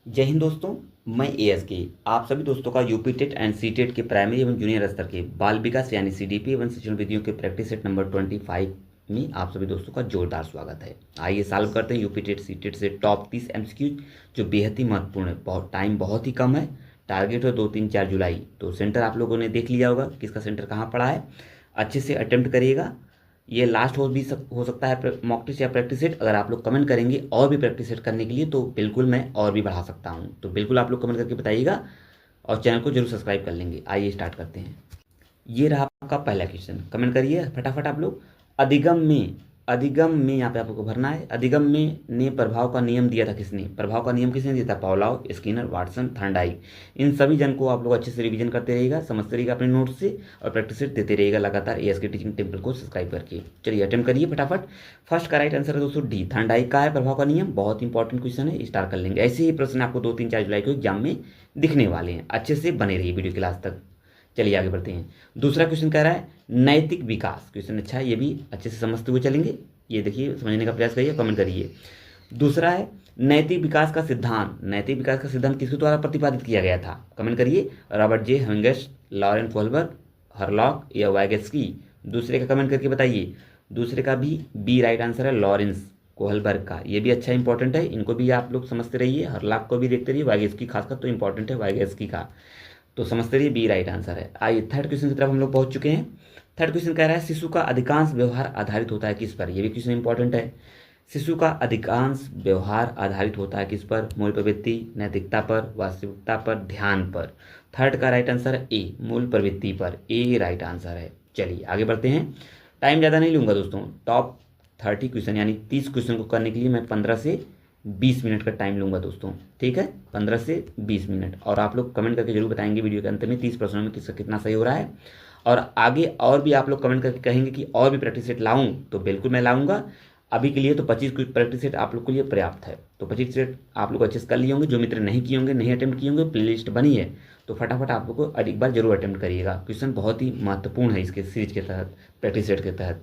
जय हिंद दोस्तों। मैं एएस के आप सभी दोस्तों का UP TET and CTET के प्राइमरी एवं जूनियर स्तर के बाल विकास यानी सीडीपी एवं शिक्षण विधियों के प्रैक्टिस सेट नंबर 25 में आप सभी दोस्तों का जोरदार स्वागत है। आइए सॉल्व करते हैं यूपी टेट सी टेट से टॉप 30 एमसीक्यू जो बेहद ही महत्वपूर्ण है। टाइम बहुत ही कम है। टारगेट है 2, 3, 4 जुलाई। तो सेंटर आप लोगों ने देख लिया होगा किसका सेंटर कहाँ पड़ा है। अच्छे से अटेम्प्ट करिएगा। ये लास्ट हो सकता है मॉक टेस्ट या प्रैक्टिस सेट। अगर आप लोग कमेंट करेंगे और भी प्रैक्टिस सेट करने के लिए तो बिल्कुल मैं और भी बढ़ा सकता हूँ। तो बिल्कुल आप लोग कमेंट करके बताइएगा और चैनल को जरूर सब्सक्राइब कर लेंगे। आइए स्टार्ट करते हैं। ये रहा आपका पहला क्वेश्चन। कमेंट करिए फटाफट आप लोग। अधिगम में यहाँ पे आपको भरना है। अधिगम में ने प्रभाव का नियम दिया था किसने? प्रभाव का नियम किसने दिया था? Pavlov, Skinner, Watson, Thorndike. इन सभी जन को आप लोग अच्छे से रिवीजन करते रहिएगा, समझते रहिएगा अपने नोट्स से और प्रैक्टिस सेट देते रहिएगा लगातार एएस के टीचिंग टेम्पल को सब्सक्राइब करके। चलिए अटेम्प्ट करिए फटाफट। फर्स्ट का राइट आंसर है दोस्तों डी, थॉर्नडाइक का है प्रभाव का नियम। बहुत इंपॉर्टेंट क्वेश्चन है, स्टार कर लेंगे। ऐसे ही प्रश्न आपको 2, 3, 4 जुलाई को एग्जाम में दिखने वाले हैं। अच्छे से बने रहिए वीडियो क्लास तक। चलिए आगे बढ़ते हैं। दूसरा क्वेश्चन कह रहा है नैतिक विकास। क्वेश्चन अच्छा है, ये भी अच्छे से समझते हुए चलेंगे। ये देखिए, समझने का प्रयास करिए, कमेंट करिए। दूसरा है नैतिक विकास का सिद्धांत। नैतिक विकास का सिद्धांत किसके द्वारा प्रतिपादित किया गया था? कमेंट करिए। रॉबर्ट जे हेंगस, लॉरेन कोहलबर्ग, हरलॉक या वाइगेस्की। दूसरे का कमेंट करके बताइए। दूसरे का भी बी राइट आंसर है, लॉरेंस कोहलबर्ग का। ये भी अच्छा इंपॉर्टेंट है, इनको भी आप लोग समझते रहिए। हरलॉक को भी देखते रहिए, वाइगेस्की खासकर तो इंपॉर्टेंट है वाइगेस्की का। तो समझते रहिए, बी राइट आंसर है। आइए थर्ड क्वेश्चन की तरफ हम लोग पहुंच चुके हैं। थर्ड क्वेश्चन कह रहा है शिशु का अधिकांश व्यवहार आधारित होता है किस पर? यह भी क्वेश्चन इंपॉर्टेंट है। शिशु का अधिकांश व्यवहार आधारित होता है किस पर? मूल प्रवृत्ति, नैतिकता पर, वास्तविकता पर, ध्यान पर। थर्ड का राइट आंसर है ए, मूल प्रवृत्ति पर। ए राइट आंसर है। चलिए आगे बढ़ते हैं। टाइम ज़्यादा नहीं लूंगा दोस्तों। टॉप 30 क्वेश्चन यानी 30 क्वेश्चन को करने के लिए मैं 15 से 20 मिनट का टाइम लूंगा दोस्तों। ठीक है, 15 से 20 मिनट। और आप लोग कमेंट करके जरूर बताएंगे वीडियो के अंत में 30 प्रश्नों में किसका कितना सही हो रहा है। और आगे और भी आप लोग कमेंट करके कहेंगे कि और भी प्रैक्टिस सेट लाऊं तो बिल्कुल मैं लाऊंगा। अभी के लिए तो 25 प्रैक्टिस सेट आप लोग के लिए पर्याप्त है। तो 25 सेट आप लोग अच्छे से कर लिए होंगे। जो मित्र नहीं किए होंगे, नहीं अटेम्प्ट किए होंगे, प्ले लिस्ट बनी है तो फटाफट आप लोग को एक बार जरूर अटेम्प्ट करिएगा। क्वेश्चन बहुत ही महत्वपूर्ण है इसके सीरीज के तहत, प्रैक्टिस सेट के तहत।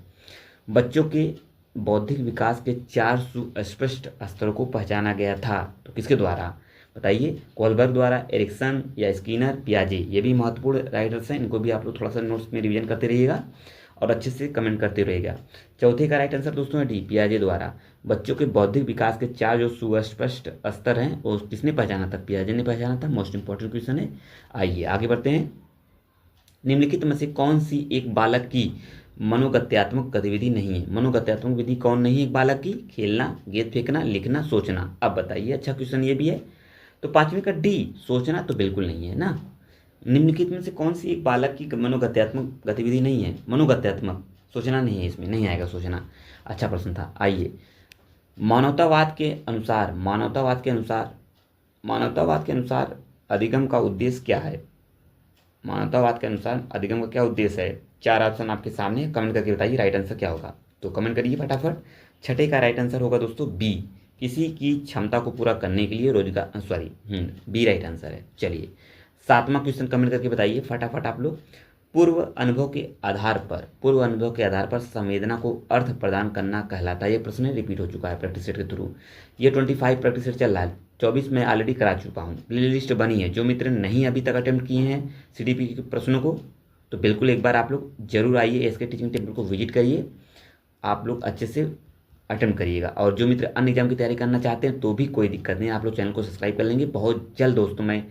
बच्चों के बौद्धिक विकास के 4 सुस्पष्ट स्तरों को पहचाना गया था तो किसके द्वारा? बताइए। कोलबर्ग द्वारा, एरिक्सन या स्किनर, पियाजे। ये भी महत्वपूर्ण राइटर्स हैं, इनको भी आप लोग थोड़ा सा नोट्स में रिवीजन करते रहिएगा और अच्छे से कमेंट करते रहिएगा। चौथे का राइट आंसर दोस्तों है डी, पियाजे द्वारा। बच्चों के बौद्धिक विकास के 4 जो सुस्पष्ट स्तर हैं वो किसने पहचाना था? पियाजे ने पहचाना था। मोस्ट इंपॉर्टेंट क्वेश्चन है। आइए आगे बढ़ते हैं। निम्नलिखित में से कौन सी एक बालक की मनोगत्यात्मक गतिविधि नहीं है? मनोगत्यात्मक विधि कौन नहीं है एक बालक की? खेलना, गेंद फेंकना, लिखना, सोचना। अब बताइए, अच्छा क्वेश्चन ये भी है। तो पांचवें का डी, सोचना तो बिल्कुल नहीं है ना। निम्नलिखित में से कौन सी एक बालक की मनोगत्यात्मक गतिविधि नहीं है? मनोगत्यात्मक, सोचना नहीं है, इसमें नहीं आएगा सोचना। अच्छा प्रश्न था। आइए, मानवतावाद के अनुसार मानवतावाद के अनुसार अधिगम का उद्देश्य क्या है? मानवतावाद के अनुसार अधिगम का क्या उद्देश्य है? 4 ऑप्शन आपके सामने है, कमेंट करके बताइए राइट आंसर क्या होगा। तो कमेंट करिए फटाफट। छठे का राइट आंसर होगा दोस्तों बी, किसी की क्षमता को पूरा करने के लिए रोजगार, सॉरी, बी राइट आंसर है। चलिए सातवां क्वेश्चन कमेंट करके बताइए फटाफट आप लोग। पूर्व अनुभव के आधार पर संवेदना को अर्थ प्रदान करना कहलाता है। ये प्रश्न रिपीट हो चुका है प्रैक्टिस सेट के थ्रू। ये 25 प्रैक्टिस सेट चल रहा है। 24 मैं ऑलरेडी करा चुका हूँ, प्ले लिस्ट बनी है। जो मित्र नहीं अभी तक अटेम्प्ट किए हैं सीडीपी के प्रश्नों को तो बिल्कुल एक बार आप लोग जरूर आइए, एसके टीचिंग टेम्पल को विजिट करिए। आप लोग अच्छे से अटेम्प्ट करिएगा। और जो मित्र अन्य एग्जाम की तैयारी करना चाहते हैं तो भी कोई दिक्कत नहीं, आप लोग चैनल को सब्सक्राइब कर लेंगे। बहुत जल्द दोस्तों मैं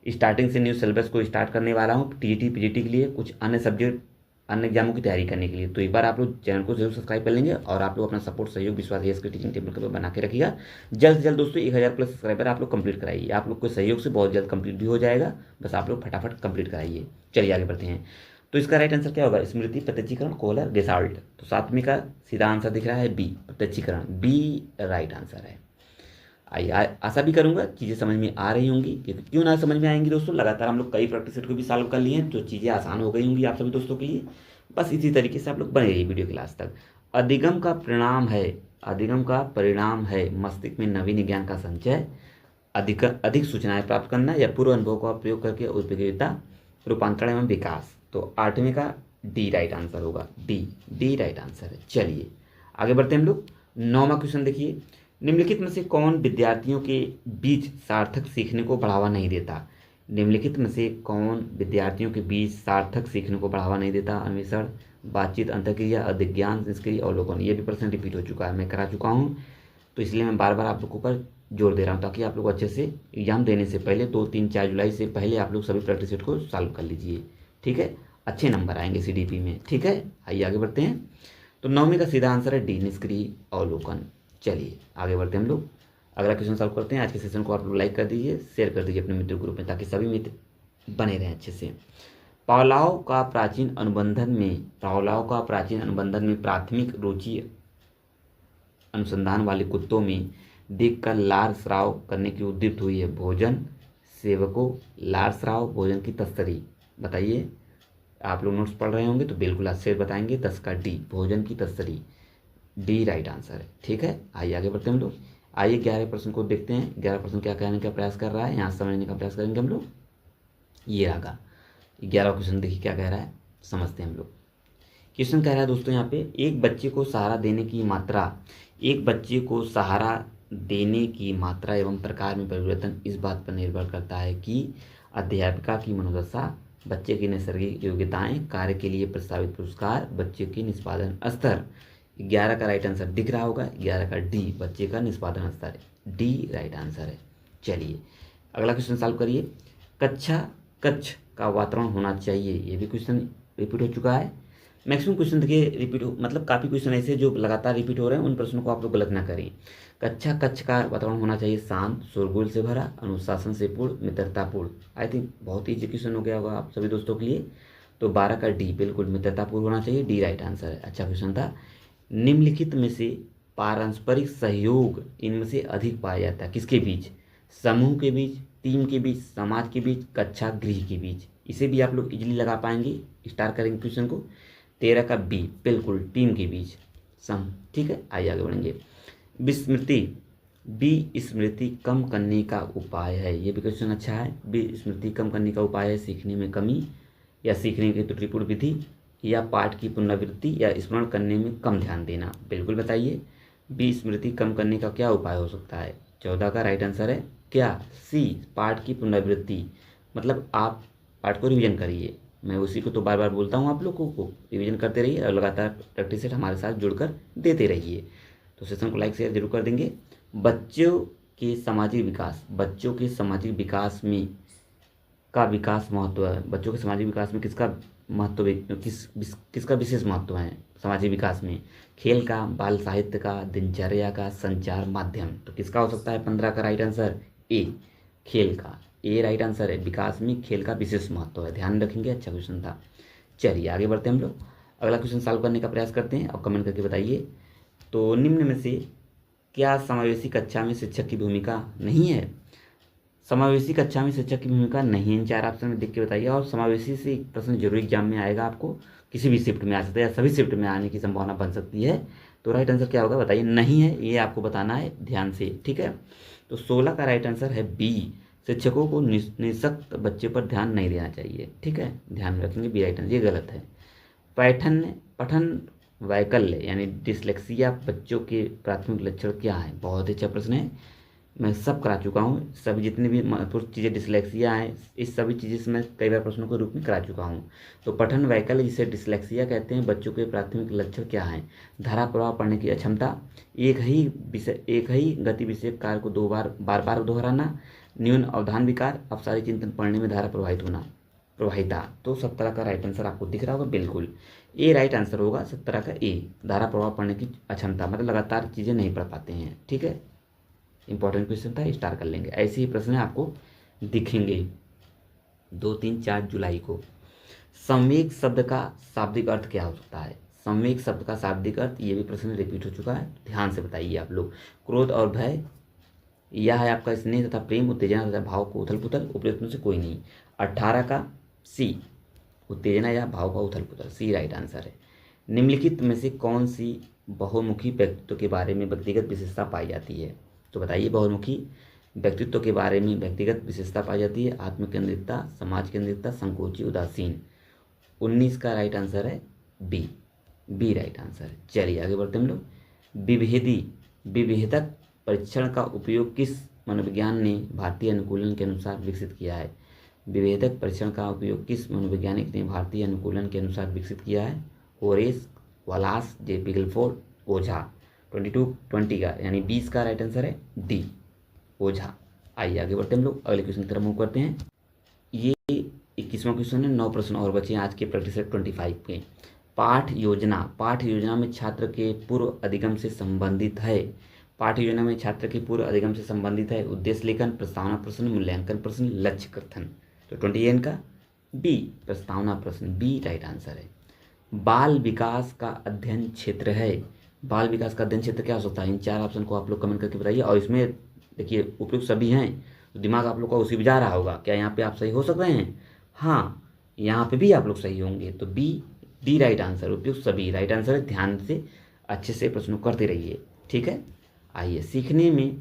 स्टार्टिंग से न्यू सिलेबस को स्टार्ट करने वाला हूँ टीजीटी पीजीटी के लिए, कुछ अन्य सब्जेक्ट, अन्य एग्जामों की तैयारी करने के लिए। तो एक बार आप लोग चैनल को जरूर सब्सक्राइब कर लेंगे और आप लोग अपना सपोर्ट, सहयोग, विश्वास एसके टीचिंग टेम्पल के बना के रखिएगा। जल्द से जल्द दोस्तों 1000 प्लस सब्सक्राइबर आप लोग कंप्लीट कराइए। आप लोग के सहयोग से बहुत जल्द कंप्लीट भी हो जाएगा, बस आप लोग फटाफट कंप्लीट कराइए। चलिए आगे बढ़ते हैं। तो इसका राइट आंसर क्या होगा? स्मृति, प्रत्यक्षीकरण, कोहलर, गेसाल्ट। तो सातवीं का सीधा आंसर दिख रहा है बी, प्रत्यक्षीकरण। बी राइट आंसर है। आइए आशा भी करूंगा चीज़ें समझ में आ रही होंगी, क्योंकि क्यों ना समझ में आएंगी दोस्तों। लगातार हम लोग कई प्रैक्टिस सेट को भी सॉल्व कर लिए हैं तो चीज़ें आसान हो गई होंगी आप सभी दोस्तों के लिए। बस इसी तरीके से आप लोग बने रहिए वीडियो क्लास तक। अधिगम का परिणाम है मस्तिष्क में नवीन ज्ञान का संचय, अधिक सूचनाएं प्राप्त करना या पूर्व अनुभव का प्रयोग करके उपयोगिता, रूपांतरण एवं विकास। तो आठवें का डी राइट आंसर होगा। डी राइट आंसर है। चलिए आगे बढ़ते हैं हम लोग। नौवां क्वेश्चन देखिए। निम्नलिखित में से कौन विद्यार्थियों के बीच सार्थक सीखने को बढ़ावा नहीं देता? निम्नलिखित में से कौन विद्यार्थियों के बीच सार्थक सीखने को बढ़ावा नहीं देता? अन्वेषण, बातचीत, अंतःक्रिया, अधिज्ञान, निष्क्रिय अवलोकन। ये भी प्रश्न रिपीट हो चुका है, मैं करा चुका हूँ, तो इसलिए मैं बार बार आप लोगों पर जोर दे रहा हूँ, ताकि आप लोग अच्छे से एग्जाम देने से पहले 2, 3, 4 जुलाई से पहले आप लोग सभी प्रैक्टिस सेट को सॉल्व कर लीजिए। ठीक है, अच्छे नंबर आएंगे सीडीपी में। ठीक है, आइए आगे बढ़ते हैं। तो 9वीं का सीधा आंसर है डी, निष्क्रिय अवलोकन। चलिए आगे बढ़ते हैं हम लोग, अगला क्वेश्चन सॉल्व करते हैं। आज के सेशन को आप लोग लाइक कर दीजिए, शेयर कर दीजिए अपने मित्र ग्रुप में, ताकि सभी मित्र बने रहें अच्छे से। पावलाव का प्राचीन अनुबंधन में प्राथमिक रुचि अनुसंधान वाले कुत्तों में देखकर लार स्राव करने की उद्दीप्त हुई है। भोजन सेवकों, लार स्राव, भोजन की तस्करी। बताइए, आप लोग नोट्स पढ़ रहे होंगे तो बिल्कुल आज से बताएंगे। 10 का डी, भोजन की तस्करी, डी राइट आंसर है। ठीक है, आइए आगे बढ़ते हैं हम लोग। आइए 11 प्रश्न को देखते हैं। 11 प्रश्न क्या कहने का प्रयास कर रहा है, यहाँ समझने का प्रयास करेंगे हम लोग। ये रहा 11 क्वेश्चन, देखिए क्या कह रहा है, समझते हैं हम लोग। क्वेश्चन कह रहा है दोस्तों यहाँ पे, एक बच्चे को सहारा देने की मात्रा एवं प्रकार में परिवर्तन इस बात पर निर्भर करता है कि अध्यापिका की मनोदशा, बच्चे की नैसर्गिक योग्यताएं, कार्य के लिए प्रस्तावित पुरस्कार, बच्चे की निष्पादन स्तर। 11 का राइट आंसर दिख रहा होगा, 11 का डी, बच्चे का निष्पादन स्तर, डी राइट आंसर है। चलिए अगला क्वेश्चन सॉल्व करिए। कच्छ का वातावरण होना चाहिए, ये भी क्वेश्चन रिपीट हो चुका है। मैक्सिमम क्वेश्चन देखिए रिपीट हो, मतलब काफ़ी क्वेश्चन ऐसे जो लगातार रिपीट हो रहे हैं, उन प्रश्नों को आप लोग गलत ना करें। कच्छ का वातावरण होना चाहिए शांत, शोरगुल से भरा, अनुशासन से पूर्ण, मित्रतापूर्ण। आई थिंक बहुत ईजी क्वेश्चन हो गया होगा आप सभी दोस्तों के लिए। तो 12 का डी, बिल्कुल मित्रतापूर्ण होना चाहिए, डी राइट आंसर है। अच्छा क्वेश्चन था। निम्नलिखित में से पारस्परिक सहयोग इनमें से अधिक पाया जाता है किसके बीच? समूह के बीच, टीम के बीच, समाज के बीच, कक्षा गृह के बीच। इसे भी आप लोग इजीली लगा पाएंगे, स्टार करेंगे क्वेश्चन को। 13 का बी, बिल्कुल टीम के बीच, सम। ठीक है, आइए आगे बढ़ेंगे। विस्मृति, विस्मृति कम करने का उपाय है, ये भी क्वेश्चन अच्छा है। विस्मृति कम करने का उपाय है सीखने में कमी, या सीखने की त्रुटिपूर्ण विधि, या पाठ की पुनरावृत्ति, या स्मरण करने में कम ध्यान देना। बिल्कुल बताइए, विस्मृति कम करने का क्या उपाय हो सकता है? 14 का राइट आंसर है क्या? सी, पाठ की पुनरावृत्ति। मतलब आप पाठ को रिवीजन करिए, मैं उसी को तो बार बार बोलता हूँ आप लोगों को, रिवीजन करते रहिए और लगातार प्रैक्टिस सेट हमारे साथ जुड़कर देते रहिए। तो सेशन को लाइक शेयर जरूर कर देंगे। बच्चों के सामाजिक विकास में का विकास महत्व है। बच्चों के सामाजिक विकास में किसका महत्व, किसका विशेष महत्व है सामाजिक विकास में? खेल का, बाल साहित्य का, दिनचर्या का, संचार माध्यम। तो किसका हो सकता है 15 का राइट आंसर? ए, खेल का, ए राइट आंसर है। विकास में खेल का विशेष महत्व है, ध्यान रखेंगे। अच्छा क्वेश्चन था। चलिए आगे बढ़ते हैं हम लोग, अगला क्वेश्चन सॉल्व करने का प्रयास करते हैं और कमेंट करके बताइए। तो निम्न में से क्या समावेशी कक्षा में शिक्षक की भूमिका नहीं है? समावेशी कक्षा में शिक्षक की भूमिका नहीं है, 4 ऑप्शन में देख के बताइए। और समावेशी से एक प्रश्न जरूर एग्जाम में आएगा, आपको किसी भी शिफ्ट में आ सकता है या सभी शिफ्ट में आने की संभावना बन सकती है। तो राइट आंसर क्या होगा बताइए? नहीं है, ये आपको बताना है ध्यान से। ठीक है, तो 16 का राइट आंसर है बी, शिक्षकों को निःशक्त बच्चे पर ध्यान नहीं देना चाहिए। ठीक है, ध्यान रखेंगे, बी राइट आंसर, ये गलत है। पठन वैकल्य यानी डिसलेक्सिया बच्चों के प्राथमिक लक्षण क्या है? बहुत ही अच्छा प्रश्न है, मैं सब करा चुका हूँ। सभी जितनी भी महत्वपूर्ण चीज़ें डिसलेक्सिया हैं, इस सभी चीज़ें से मैं कई बार प्रश्नों के रूप में करा चुका हूँ। तो पठन वैकल्य जिसे डिसलेक्सिया कहते हैं, बच्चों के प्राथमिक लक्षण क्या हैं? धारा प्रवाह पढ़ने की अक्षमता, एक ही गति विषय कार्य को बार बार दोहराना, न्यून अवधान विकार, अपसारी चिंतन पढ़ने में धारा प्रवाहिता। तो 17 का राइट आंसर आपको दिख रहा होगा, बिल्कुल ए राइट आंसर होगा 17 का ए, धारा प्रवाह पढ़ने की अक्षमता, मतलब लगातार चीज़ें नहीं पढ़ पाते हैं। ठीक है, इंपॉर्टेंट क्वेश्चन था, स्टार कर लेंगे। ऐसे ही प्रश्न आपको दिखेंगे 2, 3, 4 जुलाई को। संवेग शब्द का शाब्दिक अर्थ क्या हो सकता है? संवेग शब्द का शाब्दिक अर्थ, ये भी प्रश्न रिपीट हो चुका है, ध्यान से बताइए आप लोग। क्रोध और भय, यह है आपका स्नेह तथा प्रेम, उत्तेजना तथा भाव को उथल पुथल, उपयुक्त में से कोई नहीं। 18 का सी, उत्तेजना या भाव का उथल पुथल, सी राइट आंसर है। निम्नलिखित में से कौन सी बहुमुखी व्यक्तित्व के बारे में व्यक्तिगत विशेषता पाई जाती है? तो बताइए, बहुमुखी व्यक्तित्व के बारे में व्यक्तिगत विशेषता पाई जाती है? आत्मकेंद्रितता, समाज केंद्रितता, संकोची, उदासीन। 19 का राइट आंसर है बी राइट आंसर है। चलिए आगे बढ़ते हम लोग। विभेदक परीक्षण का उपयोग किस मनोविज्ञान ने भारतीय अनुकूलन के अनुसार विकसित किया है? विभेदक परीक्षण का उपयोग किस मनोवैज्ञानिक ने भारतीय अनुकूलन के अनुसार विकसित किया है? होरेस, वालास, जे पिगलफोर्ड, ओझा। 22-20 का यानी 20 का राइट आंसर है डी, ओझा। आइए आगे बढ़ते हम लोग अगले क्वेश्चन की तरफ मूव करते हैं। ये 21वां क्वेश्चन है। 9 प्रश्न और बचे हैं आज के प्रैक्टिस सेट 25 के। पाठ योजना में छात्र के पूर्व अधिगम से संबंधित है। पाठ योजना में छात्र के पूर्व अधिगम से संबंधित है उद्देश्य लेखन, प्रस्तावना प्रश्न, मूल्यांकन प्रश्न, लक्ष्य कथन। तो 28 का बी, प्रस्तावना प्रश्न, बी राइट आंसर है। बाल विकास का अध्ययन क्षेत्र है। बाल विकास का अध्ययन क्षेत्र क्या हो सकता है? इन 4 ऑप्शन को आप लोग कमेंट करके बताइए। और इसमें देखिए उपयुक्त सभी हैं, तो दिमाग आप लोग का उसी भी जा रहा होगा। क्या यहाँ पे आप सही हो सकते हैं? हाँ, यहाँ पे भी आप लोग सही होंगे। तो बी, डी राइट आंसर, उपयुक्त सभी राइट आंसर है। ध्यान से अच्छे से प्रश्नों करते रहिए, ठीक है। आइए, सीखने में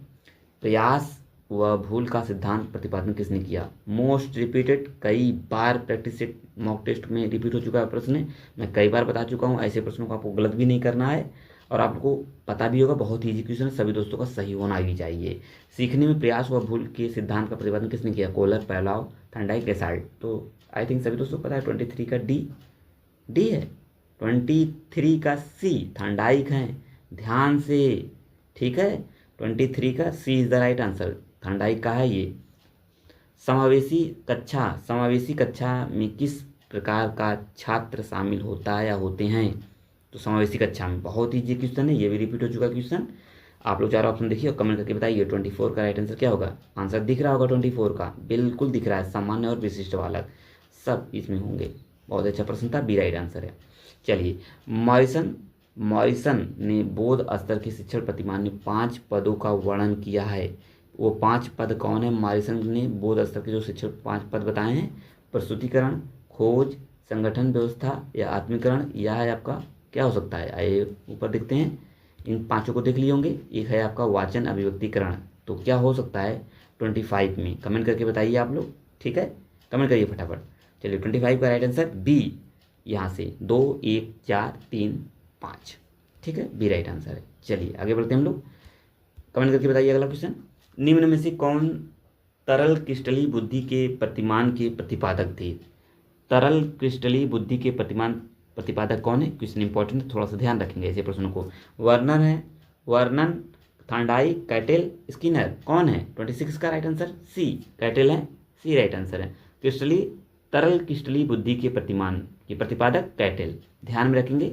प्रयास व भूल का सिद्धांत प्रतिपादन किसने किया? मोस्ट रिपीटेड, कई बार प्रैक्टिस सेट मॉक टेस्ट में रिपीट हो चुका है प्रश्न है। मैं कई बार बता चुका हूँ, ऐसे प्रश्नों को आपको गलत भी नहीं करना है और आपको पता भी होगा। बहुत ही ईजी क्वेश्चन है, सभी दोस्तों का सही होना भी चाहिए। सीखने में प्रयास व भूल के सिद्धांत का प्रतिपादन किसने किया? Kohler, Pavlov, Thorndike, Gestalt. तो आई थिंक सभी दोस्तों को पता है 23 का डी, डी है। 23 का सी, थर्नडाइक है। ध्यान से, ठीक है। 23 का C is the right answer, Thorndike का है ये। समावेशी कक्षा में किस प्रकार का छात्र शामिल होता है या होते हैं? तो समावेशी कक्षा में, बहुत ही इजी क्वेश्चन है, ये भी रिपीट हो चुका क्वेश्चन। आप लोग 4 ऑप्शन देखिए और कमेंट करके बताइए 24 का राइट आंसर क्या होगा। आंसर दिख रहा होगा 24 का, बिल्कुल दिख रहा है। सामान्य और विशिष्ट बालक सब इसमें होंगे। बहुत अच्छा प्रश्न था, बी राइट आंसर है। चलिए, मॉरिसन ने बौद्ध स्तर के शिक्षण प्रतिमान में 5 पदों का वर्णन किया है। वो 5 पद कौन है? मॉरिसन ने बौद्ध स्तर के जो शिक्षण 5 पद बताए हैं, प्रस्तुतिकरण, खोज, संगठन व्यवस्था या आत्मीकरण, या है आपका क्या हो सकता है? आइए ऊपर देखते हैं, इन 5 को देख लिए होंगे। एक है आपका वाचन अभिव्यक्तिकरण, तो क्या हो सकता है 25 में? कमेंट करके बताइए आप लोग, ठीक है, कमेंट करिए फटाफट। चलिए 25 का राइट आंसर बी, यहाँ से 2, 1, 4, 3, 5, ठीक है, बी राइट आंसर है। चलिए आगे बढ़ते हैं हम लोग, कमेंट करके बताइए अगला क्वेश्चन। निम्न में से कौन तरल क्रिस्टलीय बुद्धि के प्रतिमान के प्रतिपादक थे? तरल क्रिस्टलीय बुद्धि के प्रतिपादक कौन है? क्वेश्चन इंपॉर्टेंट है, थोड़ा सा ध्यान रखेंगे ऐसे प्रश्नों को। वर्नन, थॉर्नडाइक, कैटेल, स्किनर, कौन है? 26 का राइट आंसर सी, कैटेल है, सी राइट आंसर है। तरल क्रिस्टलीय बुद्धि के प्रतिमान के प्रतिपादक कैटेल। ध्यान में रखेंगे।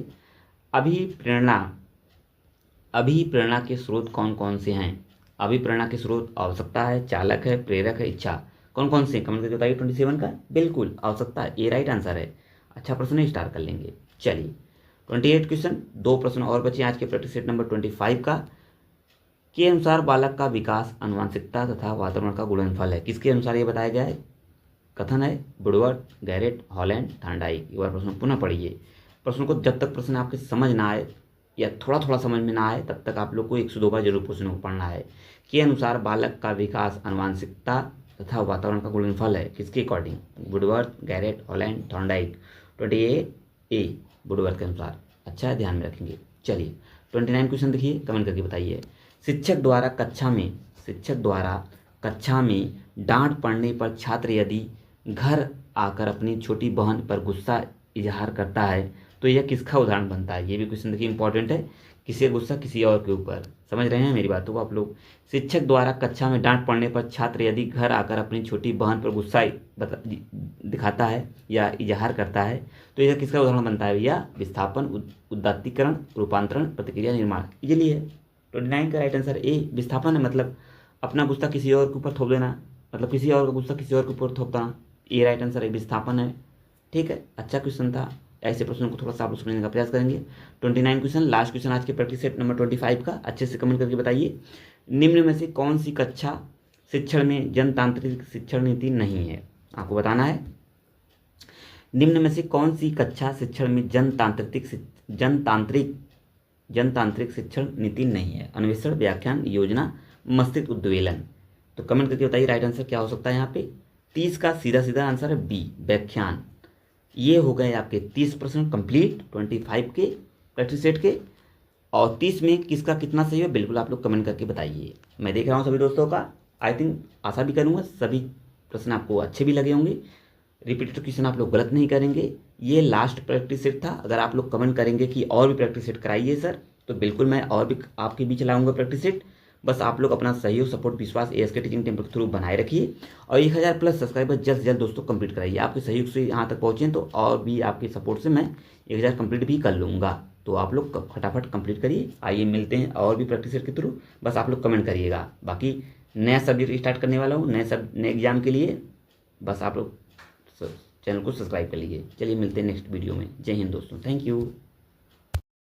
अभिप्रेरणा के स्रोत कौन कौन से हैं? अभिप्रेरणा के स्रोत आवश्यकता है, चालक है, प्रेरक है, इच्छा। कौन कौन से? कमेंट करके बताइए। 27 का बिल्कुल आवश्यकता है, ये राइट आंसर है। अच्छा प्रश्न है, स्टार कर लेंगे। चलिए 28 क्वेश्चन, 2 प्रश्न और बचे आज के प्रैक्टिस सेट नंबर 25 का। के अनुसार बालक का विकास आनुवंशिकता तथा वातावरण का गुणनफल है। किसके अनुसार ये बताया गया है? कथन है वुडवर्ड, गैरेट, हॉलैंड, थॉर्नडाइक। एक बार प्रश्न पुनः पढ़िए। प्रश्न को जब तक प्रश्न आपके समझ ना आए या थोड़ा थोड़ा समझ में ना आए तब तक आप लोग को 102 बार जरूर प्रश्नों को पढ़ना है। के अनुसार बालक का विकास आनुवंशिकता तथा वातावरण का गुणनफल है। किसके according? Woodward, Garrett, Holland, Thorndike. 28 ए वुडवर्ड के अनुसार। अच्छा है, ध्यान में रखेंगे। चलिए 29 क्वेश्चन देखिए, कमेंट करके बताइए। शिक्षक द्वारा कक्षा में डांट पड़ने पर छात्र यदि घर आकर अपनी छोटी बहन पर गुस्सा इजहार करता है तो यह किसका उदाहरण बनता है? ये भी क्वेश्चन देखिए इंपॉर्टेंट है। किसी का गुस्सा किसी और के ऊपर, समझ रहे हैं मेरी बातों को आप लोग? शिक्षक द्वारा कक्षा में डांट पड़ने पर छात्र यदि घर आकर अपनी छोटी बहन पर गुस्सा दिखाता है या इजहार करता है तो यह किसका उदाहरण बनता है भैया? विस्थापन, उदात्तीकरण, रूपांतरण, प्रतिक्रिया, निर्माण। इजीली है। 29 का राइट आंसर ए विस्थापन है, मतलब अपना गुस्सा किसी और के ऊपर थोप देना, मतलब किसी और का गुस्सा किसी और के ऊपर थोपना। ये राइट आंसर है, विस्थापन है। ठीक है, अच्छा क्वेश्चन था। ऐसे प्रश्नों को थोड़ा सा आप लोग समझने का प्रयास करेंगे। 29 क्वेश्चन, लास्ट क्वेश्चन आज के प्रैक्टिस सेट नंबर 25 का। अच्छे से कमेंट करके बताइए, निम्न में से कौन सी कक्षा शिक्षण में जनतांत्रिक शिक्षण नीति नहीं है? आपको बताना है। निम्न में से कौन सी कक्षा शिक्षण में जनतांत्रिक शिक्षण नीति नहीं है? अन्वेषण, व्याख्यान, योजना, मस्तिष्क उद्वेलन। तो कमेंट करके बताइए राइट आंसर क्या हो सकता है यहाँ पे। 30 का सीधा आंसर है बी, व्याख्यान। ये हो गए आपके 30 प्रश्न कंप्लीट 25 के प्रैक्टिस सेट के। और 30 में किसका कितना सही है बिल्कुल आप लोग कमेंट करके बताइए। मैं देख रहा हूँ सभी दोस्तों का, आई थिंक आशा भी करूँगा सभी प्रश्न आपको अच्छे भी लगे होंगे। रिपीटेड क्वेश्चन आप लोग गलत नहीं करेंगे। ये लास्ट प्रैक्टिस सेट था। अगर आप लोग कमेंट करेंगे कि और भी प्रैक्टिस सेट कराइए सर, तो बिल्कुल मैं और भी आपके बीच लाऊंगा प्रैक्टिस सेट। बस आप लोग अपना सहयोग, सपोर्ट, विश्वास ASK टीचिंग टेम्पल के थ्रू बनाए रखिए और 1000 प्लस सब्सक्राइबर जल्द से जल्द दोस्तों कंप्लीट कराइए। आपके सहयोग से यहाँ तक पहुँचे तो और भी आपके सपोर्ट से मैं 1000 कंप्लीट भी कर लूँगा। तो आप लोग फटाफट कंप्लीट करिए। आइए मिलते हैं और भी प्रैक्टिस सेट के थ्रू। बस आप लोग कमेंट करिएगा। बाकी नया सब्जेक्ट स्टार्ट करने वाला हूँ नए एग्जाम के लिए। बस आप लोग चैनल को सब्सक्राइब कर लीजिए। चलिए मिलते हैं नेक्स्ट वीडियो में। जय हिंद दोस्तों, थैंक यू।